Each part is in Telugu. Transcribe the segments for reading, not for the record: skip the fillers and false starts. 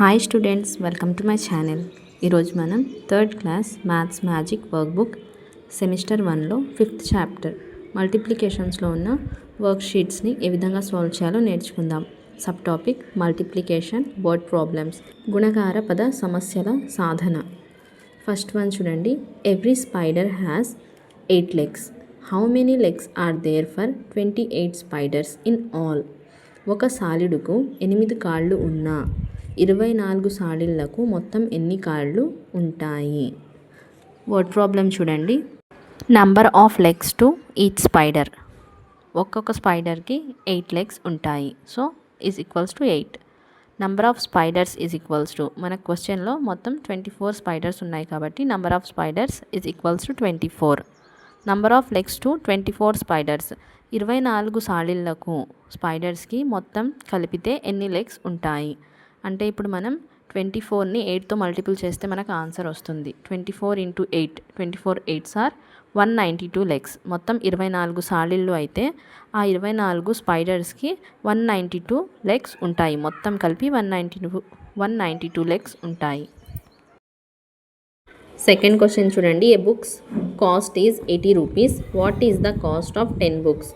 Hi students, welcome to my channel. ఈరోజు మనం third class maths magic workbook semester 1లో 5th చాప్టర్ మల్టిప్లికేషన్స్లో ఉన్న వర్క్ షీట్స్ని ఏ విధంగా సాల్వ్ చేయాలో నేర్చుకుందాం. Sub topic multiplication word problems, గుణకార పద సమస్యల సాధన. ఫస్ట్ వన్ చూడండి. Every spider has 8 legs. How many legs are there for 28 spiders in all? ఒక సాలిడుకు 8 కాళ్ళు ఉన్నా 24 సాలిళ్లకు మొత్తం ఎన్ని కాళ్ళు ఉంటాయి? వర్డ్ ప్రాబ్లం చూడండి. Number of legs to each spider. ఒక్కొక్క స్పైడర్కి 8 legs ఉంటాయి. So is equals to 8. Number of spiders is equals to, మన క్వశ్చన్లో మొత్తం 24 స్పైడర్స్ ఉన్నాయి కాబట్టి number of spiders is equals to 24. Number of legs to 24 spiders. 24 సాలిళ్లకు స్పైడర్స్కి మొత్తం కలిపితే ఎన్ని లెగ్స్ ఉంటాయి అంటే ఇప్పుడు మనం 24ని 8తో మల్టిపుల్ చేస్తే మనకు ఆన్సర్ వస్తుంది. 24 × 8, 24 8s ఆర్ 192 లెగ్స్. మొత్తం 24 సాలిళ్ళు అయితే ఆ 24 స్పైడర్స్కి 192 లెగ్స్ ఉంటాయి. మొత్తం కలిపి 192 లెగ్స్ ఉంటాయి. సెకండ్ క్వశ్చన్ చూడండి. A books cost is 80 rupees. What is the cost of 10 books?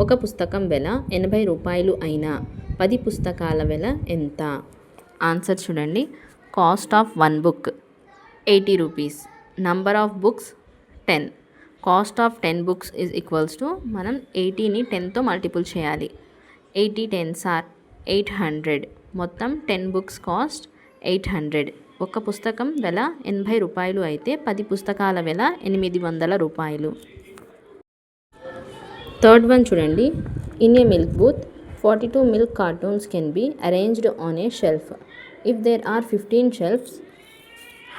ఒక పుస్తకం వెల 80 రూపాయలు అయినా 10 పుస్తకాల వెల ఎంత? ఆన్సర్ చూడండి. Cost of 1 book 80 rupees. Number of books 10. Cost of 10 books is equals to, మనం 80ని 10తో మల్టిపుల్ చేయాలి. 80 10s ఆర్ 800. మొత్తం 10 books కాస్ట్ 800. ఒక పుస్తకం వెల 80 రూపాయలు అయితే 10 పుస్తకాల వెల 800 రూపాయలు. థర్డ్ వన్ చూడండి. In a milk booth 42 milk cartons can be arranged on a shelf. If there are 15 shelves,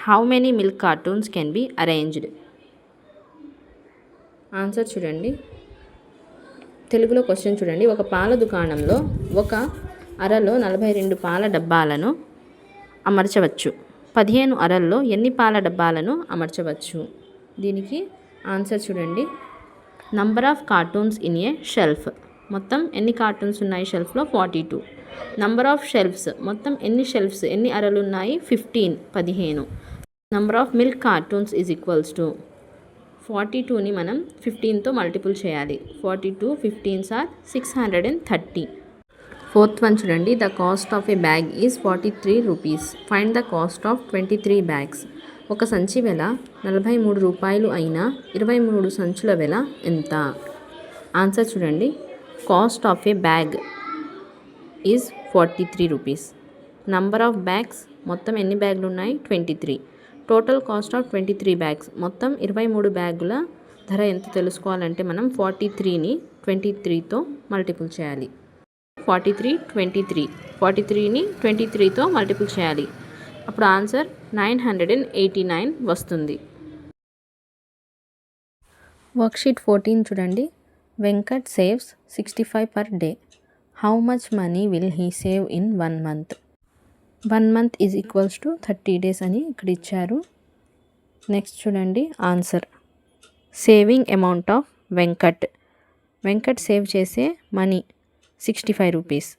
how many milk cartons can be arranged? Answer చూడండి. తెలుగులో క్వశ్చన్ చూడండి. ఒక పాల దుకాణంలో ఒక అరలో 42 పాల డబ్బాలను అమర్చవచ్చు. 15 అరల్లో ఎన్ని పాల డబ్బాలను అమర్చవచ్చు? దీనికి ఆన్సర్ చూడండి. Number of cartoons in a shelf. మొత్తం ఎన్ని కార్టూన్స్ ఉన్నాయి షెల్ఫ్లో? 42. నంబర్ ఆఫ్ షెల్ఫ్స్, మొత్తం ఎన్ని షెల్ఫ్స్, ఎన్ని అరలు ఉన్నాయి? 15. Number of milk cartons is equals to 42ని మనం 15తో మల్టిపుల్ చేయాలి. 42 15s ఆర్ 630. ఫోర్త్ వన్ చూడండి. The cost of a bag is 43 rupees. Find the cost of 23 bags. ఒక సంచి వెల 43 రూపాయలు అయినా 23 సంచుల వెల ఎంత? ఆన్సర్ చూడండి. Cost of a bag is 43 rupees. Number of bags, మొత్తం ఎన్ని బ్యాగులు ఉన్నాయి? 23. Total cost of 23 bags. మొత్తం 23 బ్యాగుల ధర ఎంత తెలుసుకోవాలంటే మనం 43ని 23తో మల్టిపుల్ చేయాలి. 43ని 23తో మల్టిపుల్ చేయాలి. అప్పుడు ఆన్సర్ 989 వస్తుంది. వర్క్షీట్ 14 చూడండి. Venkat saves 65 per day. How much money will he save in 1 month? 1 month is equals to 30 days అని ఇక్కడ ఇచ్చారు. నెక్స్ట్ చూడండి answer. Saving amount of Venkat save చేసే money 65 rupees.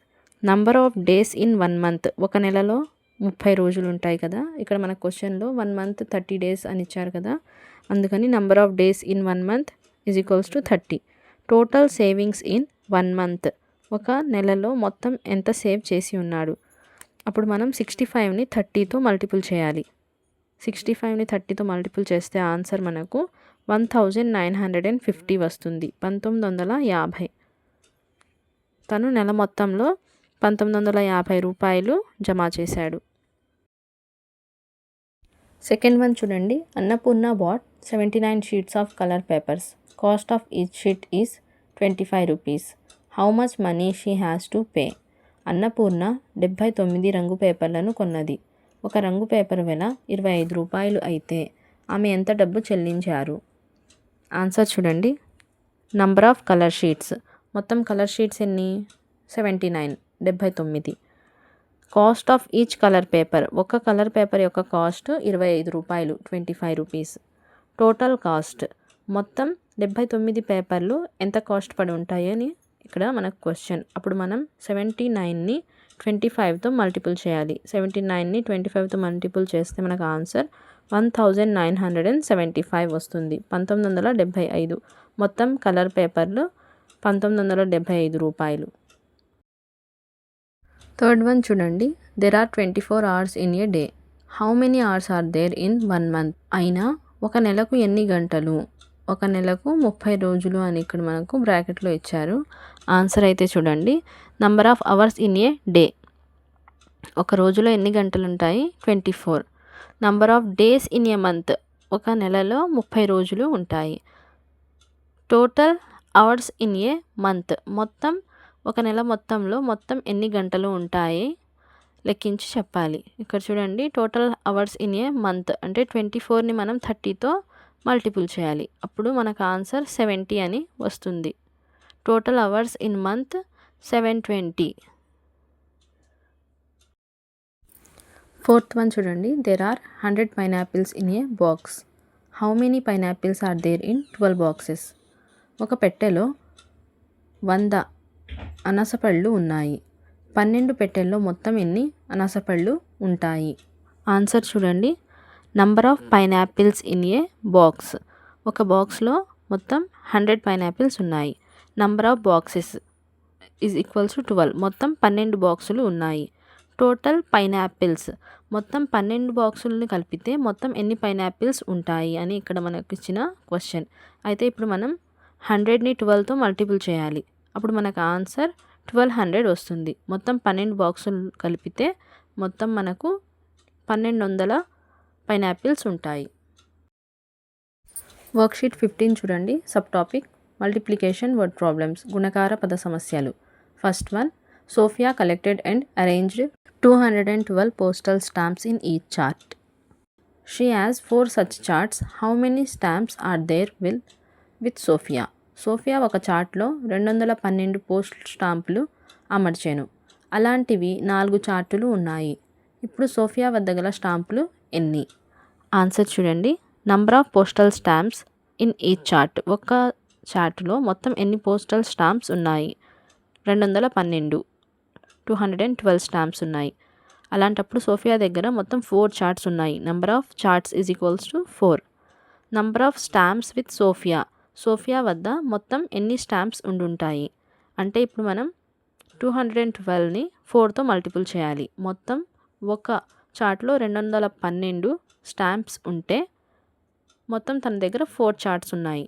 Number of days in 1 month. ఒక నెలలో 30 రోజులు ఉంటాయి కదా. ఇక్కడ మన క్వశ్చన్లో 1 month 30 days అని ఇచ్చారు కదా, అందుకని number of days in 1 month is equals to 30. Total savings in 1 month. ఒక నెలలో మొత్తం ఎంత సేవ్ చేసి ఉన్నాడు? అప్పుడు మనం 65ని 30తో మల్టిపుల్ చేయాలి. 65ని 30తో మల్టిపుల్ చేస్తే ఆన్సర్ మనకు 1950 వస్తుంది. 1950. తను నెల మొత్తంలో 1950 రూపాయలు జమ చేశాడు. సెకండ్ వన్ చూడండి. Annapurna bought 79 sheets of colour papers. Cost of each sheet is 25 rupees. How much money she has to pay? Annapurna 79 రంగు పేపర్లను కొన్నది. ఒక రంగు పేపర్ వెల 25 రూపాయలు అయితే ఆమె ఎంత డబ్బు చెల్లించారు? ఆన్సర్ చూడండి. Number of colour sheets. మొత్తం కలర్ షీట్స్ ఎన్ని? 79. 79. Cost of each colour paper. ఒక కలర్ పేపర్ యొక్క కాస్ట్ 25 రూపాయలు, 25 రూపీస్. టోటల్ కాస్ట్, మొత్తం 79 పేపర్లు ఎంత కాస్ట్ పడి ఉంటాయని ఇక్కడ మనకు క్వశ్చన్. అప్పుడు మనం 79ని 25తో మల్టిపుల్ చేయాలి. 79ని 25తో మల్టిపుల్ చేస్తే మనకు ఆన్సర్ 1975 వస్తుంది. 1975 మొత్తం కలర్ పేపర్లు 1975 రూపాయలు. థర్డ్ వన్ చూడండి. There are 24 hours in a day. How many hours are there in 1 month? అయినా ఒక నెలకు ఎన్ని గంటలు? ఒక నెలకు 30 రోజులు అని ఇక్కడ మనకు బ్రాకెట్లో ఇచ్చారు. ఆన్సర్ అయితే చూడండి, number of hours in a day. ఒక రోజులో ఎన్ని గంటలు ఉంటాయి? 24. Number of days in a month. ఒక నెలలో 30 రోజులు ఉంటాయి. Total hours in a month. మొత్తం ఒక నెల మొత్తంలో మొత్తం ఎన్ని గంటలు ఉంటాయి లెక్కించి చెప్పాలి. ఇక్కడ చూడండి, total hours in a month అంటే 24ని మనం 30తో మల్టిపుల్ చేయాలి. అప్పుడు మనకు ఆన్సర్ 70 అని వస్తుంది. Total hours in month 720. Fourth one చూడండి. There are 100 pineapples in a box. How many pineapples are there in 12 boxes? ఒక పెట్టెలో 100 అనాసపళ్ళు ఉన్నాయి. 12 పెట్టెల్లో మొత్తం ఎన్ని అనాసపళ్ళు ఉంటాయి? ఆన్సర్ చూడండి, number of pineapples in a box. ఒక బాక్స్లో మొత్తం 100 పైనాపిల్స్ ఉన్నాయి. Number of boxes is equals to 12. మొత్తం 12 బాక్సులు ఉన్నాయి. టోటల్ పైనాపిల్స్ మొత్తం 12 బాక్సులని కలిపితే మొత్తం ఎన్ని పైనాపిల్స్ ఉంటాయి అని ఇక్కడ మనకు ఇచ్చిన క్వశ్చన్. అయితే ఇప్పుడు మనం 100ని 12తో మల్టిపుల్ చేయాలి. అప్పుడు మనకు ఆన్సర్ 1200 వస్తుంది. మొత్తం 12 బాక్సులు కలిపితే మొత్తం మనకు 1200 పైనాపిల్స్ ఉంటాయి. వర్క్షీట్ 15 చూడండి. Sub topic multiplication word problems, గుణకార పద సమస్యలు. First one, Sophia collected and arranged 212 postal stamps in each chart. She has 4 such charts. How many stamps are there with Sophia? Sophia ఒక చార్ట్లో 212 పోస్ట్ స్టాంపులు అమర్చాను. అలాంటివి 4 చార్టులు ఉన్నాయి. ఇప్పుడు సోఫియా వద్ద గల స్టాంపులు ఎన్ని? ఆన్సర్ చూడండి, number of postal stamps in each chart. ఒక చార్టులో మొత్తం ఎన్ని పోస్టల్ స్టాంప్స్ ఉన్నాయి? 212 స్టాంప్స్ ఉన్నాయి. అలాంటప్పుడు సోఫియా దగ్గర మొత్తం 4 చార్ట్స్ ఉన్నాయి. Number of charts is equals to 4. Number of stamps with Sophia వద్ద మొత్తం ఎన్ని స్టాంప్స్ ఉండుంటాయి అంటే ఇప్పుడు మనం 212ని 4తో మల్టిపుల్ చేయాలి. మొత్తం ఒక చార్ట్లో 212 స్టాంప్స్ ఉంటే మొత్తం తన దగ్గర 4 చార్ట్స్ ఉన్నాయి.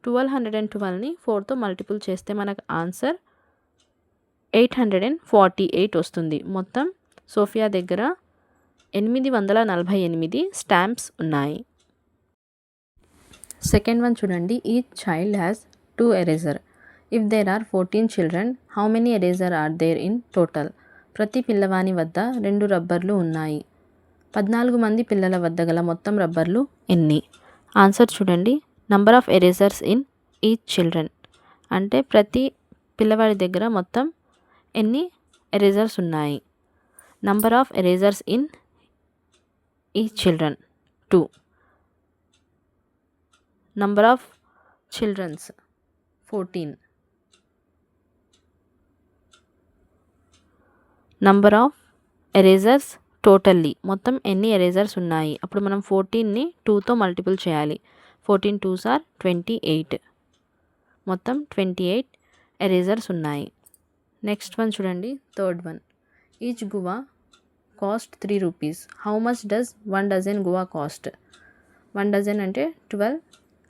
1212ని 4తో మల్టిపుల్ చేస్తే మనకు ఆన్సర్ 848 వస్తుంది. మొత్తం సోఫియా దగ్గర 848 స్టాంప్స్ ఉన్నాయి. సెకండ్ వన్ చూడండి. Each child has 2 eraser. If there are 14 children, how many eraser are there in total? ప్రతి పిల్లవాని వద్ద 2 రబ్బర్లు ఉన్నాయి. 14 మంది పిల్లల వద్ద గల మొత్తం రబ్బర్లు ఎన్ని? ఆన్సర్ చూడండి, number of erasers in each children అంటే ప్రతి పిల్లవాడి దగ్గర మొత్తం ఎన్ని ఎరేజర్స్ ఉన్నాయి? Number of erasers in each children 2. Number of childrens 14. Number of erasers totally మొత్తం ఎన్ని ఎరేజర్స్ ఉన్నాయి? అప్పుడు మనం 14ని 2తో మల్టిపుల్ చేయాలి. 14 2s are 28. మొత్తం 28 ఎరేజర్స్ ఉన్నాయి. నెక్స్ట్ వన్ చూడండి. Third one, each guava cost 3 rupees. How much does 1 dozen guava cost? 1 dozen అంటే 12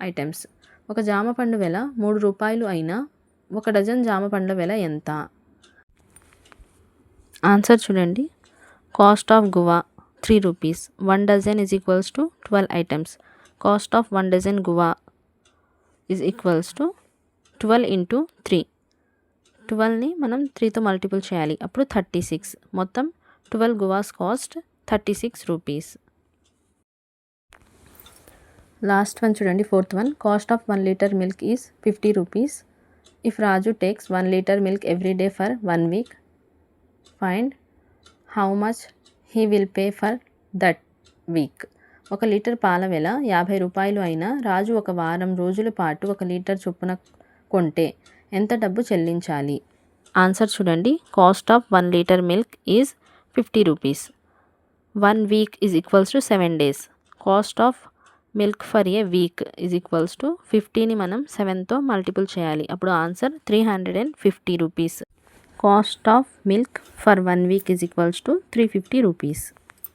ఐటమ్స్. ఒక జామ పండు వెల 3 రూపాయలు అయినా 1 డజన్ జామ పండ్ల వెల ఎంత? ఆన్సర్ చూడండి, cost of guava 3 rupees. 1 dozen is equals to 12 items. Cost of 1 dozen guava is equals to 12 into 3. 12ని మనం 3తో మల్టిపుల్ చేయాలి. అప్పుడు 36. మొత్తం 12 guavas cost 36 rupees. Last one చూడండి. Fourth one, cost of 1 liter milk is 50 rupees. If Raju takes 1 liter milk every day for 1 week, find how much he will pay for that week. 1 litre పాల వెల 50 రూపాయలు అయినా రాజు 1 వారం రోజుల పాటు 1 లీటర్ చొప్పున కొంటే ఎంత డబ్బు చెల్లించాలి? ఆన్సర్ చూడండి. Cost of 1 litre milk is 50 rupees. 1 week is equals to 7 days. Cost of milk for a week is equals to 50ని మనం 7తో మల్టిపుల్ చేయాలి. అప్పుడు answer 350 rupees. Cost of milk for 1 week is equals to 350 rupees.